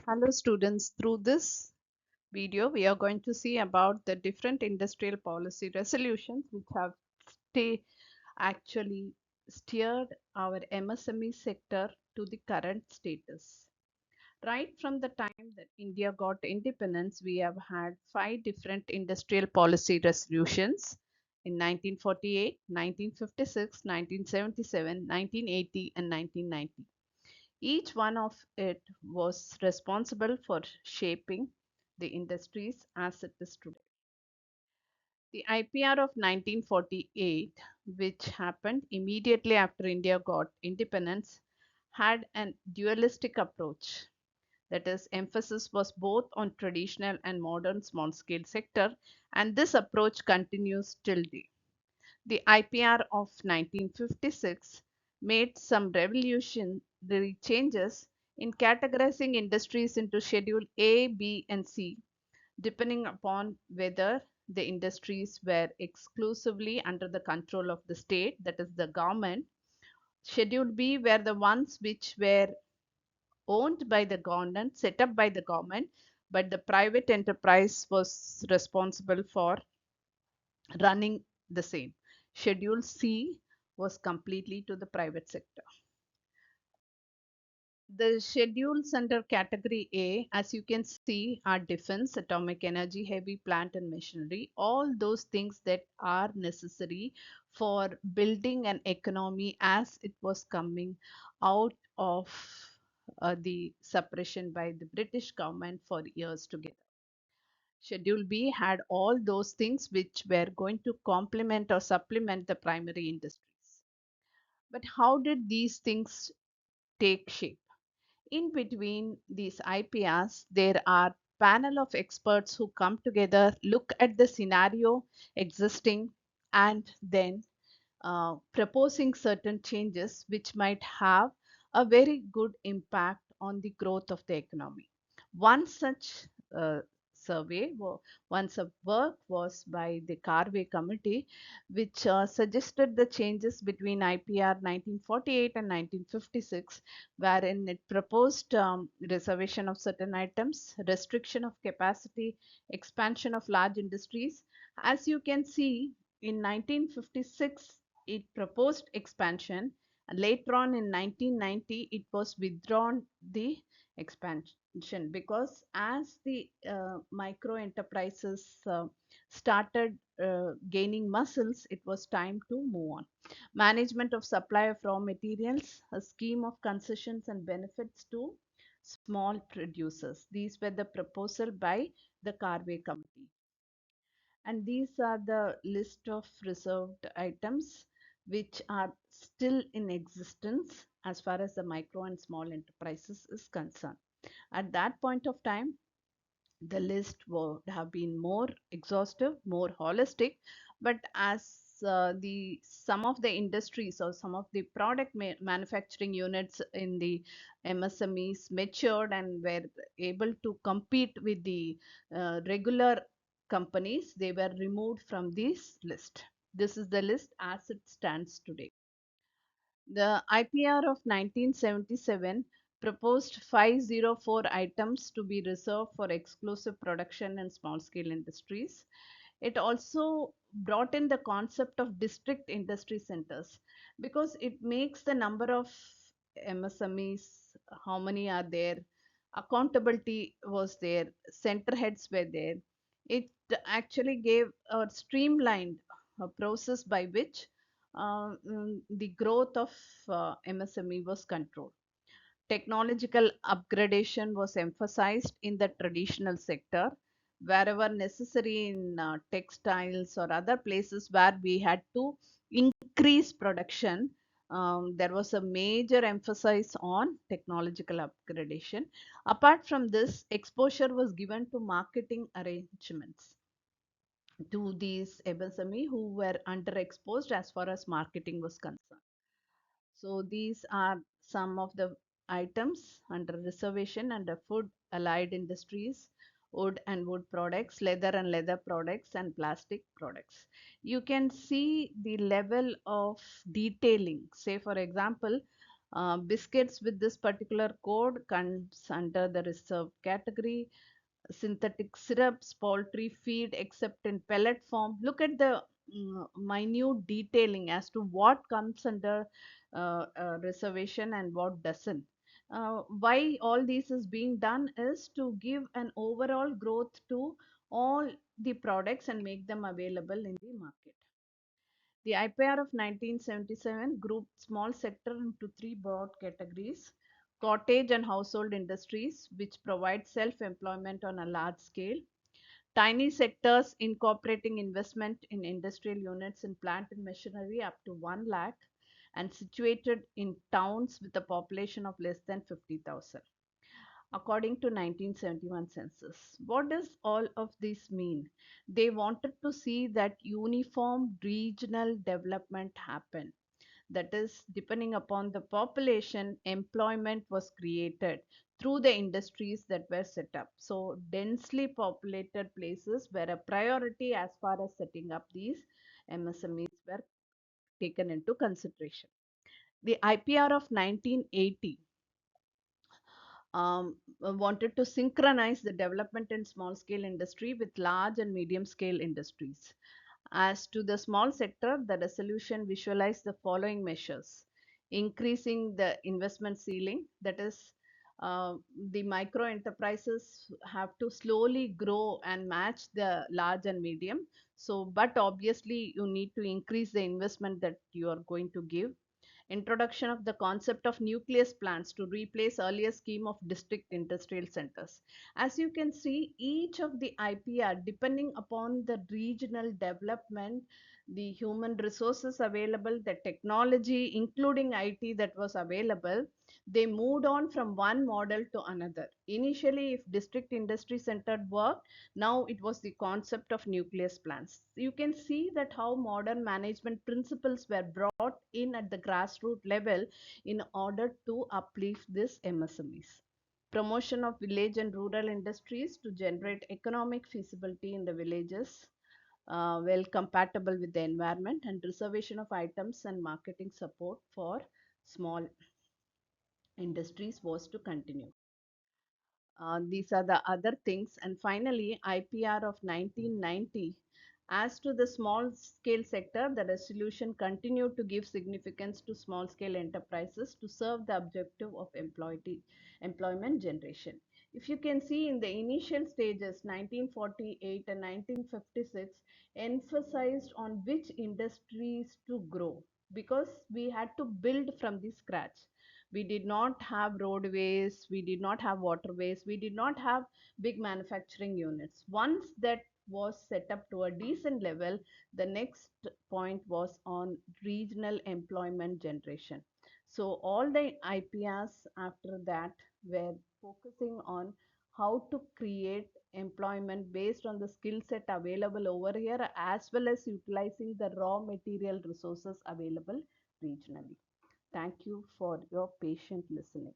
Hello students, through this video we are going to see about the different industrial policy resolutions which have actually steered our MSME sector to the current status. Right from the time that India got independence, we have had 5 different industrial policy resolutions in 1948, 1956, 1977, 1980 and 1990. Each one of it was responsible for shaping the industries as it is today. The IPR of 1948, which happened immediately after India got independence, had an dualistic approach. That is, emphasis was both on traditional and modern small scale sector, and this approach continues till date. The IPR of 1956 made some revolutionary changes in categorizing industries into Schedule A, B, and C, depending upon whether the industries were exclusively under the control of the state, that is, the government. Schedule B were the ones which were owned by the government, set up by the government, but the private enterprise was responsible for running the same. Schedule C was completely to the private sector. The schedules under category A, as you can see, are defense, atomic energy, heavy plant and machinery, all those things that are necessary for building an economy as it was coming out of the suppression by the British government for years together. Schedule B had all those things which were going to complement or supplement the primary industries. But how did these things take shape? In between these IPRs, there are panel of experts who come together, look at the scenario existing, and then proposing certain changes which might have a very good impact on the growth of the economy. One such uh, survey, one such work was by the Carvey Committee, which suggested the changes between IPR 1948 and 1956, wherein it proposed reservation of certain items, restriction of capacity, expansion of large industries. As you can see, in 1956, it proposed expansion. Later on in 1990, it was withdrawn the expansion because as the micro enterprises started gaining muscles, it was time to move on. Management of supply of raw materials, a scheme of concessions and benefits to small producers. These were the proposal by the Carvey Committee. And these are the list of reserved items which are still in existence as far as the micro and small enterprises is concerned. At that point of time, the list would have been more exhaustive, more holistic, but as the some of the industries or some of the product manufacturing units in the MSMEs matured and were able to compete with the regular companies, they were removed from this list. This is the list as it stands today. The IPR of 1977 proposed 504 items to be reserved for exclusive production and small scale industries. It also brought in the concept of district industry centers because it makes the number of MSMEs, how many are there, accountability was there, center heads were there. It actually gave a streamlined process by which the growth of MSME was controlled. Technological upgradation was emphasized in the traditional sector wherever necessary in textiles or other places where we had to increase production. There was a major emphasis on technological upgradation. Apart from this, exposure was given to marketing arrangements to these MSME who were underexposed as far as marketing was concerned. So these are some of the items under reservation under food allied industries, wood and wood products, leather and leather products, and plastic products. You can see the level of detailing. Say, for example, Biscuits with this particular code comes under the reserved category. Synthetic syrups, poultry feed except in pellet form. Look at the minute detailing as to what comes under reservation and what doesn't. Why all this is being done is to give an overall growth to all the products and make them available in the market. The IPR of 1977 grouped small sector into three broad categories: cottage and household industries, which provide self-employment on a large scale; tiny sectors incorporating investment in industrial units and plant and machinery up to 1 lakh and situated in towns with a population of less than 50,000 according to 1971 census. What does all of this mean? They wanted to see that uniform regional development happen. That is, depending upon the population, employment was created through the industries that were set up. So, densely populated places were a priority as far as setting up these MSMEs were taken into consideration. The IPR of 1980 wanted to synchronize the development in small scale industry with large and medium scale industries. As to the small sector, the resolution visualized the following measures: increasing the investment ceiling, that is, the micro enterprises have to slowly grow and match the large and medium. So, but obviously, you need to increase the investment that you are going to give. Introduction of the concept of nucleus plants to replace earlier scheme of district industrial centers. As you can see, each of the IPR, depending upon the regional development, the human resources available, the technology, including IT that was available, they moved on from one model to another. Initially, if district industry centered work, now it was the concept of nucleus plants. You can see that how modern management principles were brought in at the grassroots level in order to uplift this MSMEs. Promotion of village and rural industries to generate economic feasibility in the villages, well compatible with the environment, and reservation of items and marketing support for small industries was to continue. These are the other things. And finally, IPR of 1990. As to the small scale sector, the resolution continued to give significance to small scale enterprises to serve the objective of employment generation. If you can see in the initial stages, 1948 and 1956 emphasized on which industries to grow, because we had to build from the scratch. We did not have roadways, we did not have waterways, we did not have big manufacturing units. Once that was set up to a decent level, the next point was on regional employment generation. So all the IPRs after that were focusing on how to create employment based on the skill set available over here, as well as utilizing the raw material resources available regionally. Thank you for your patient listening.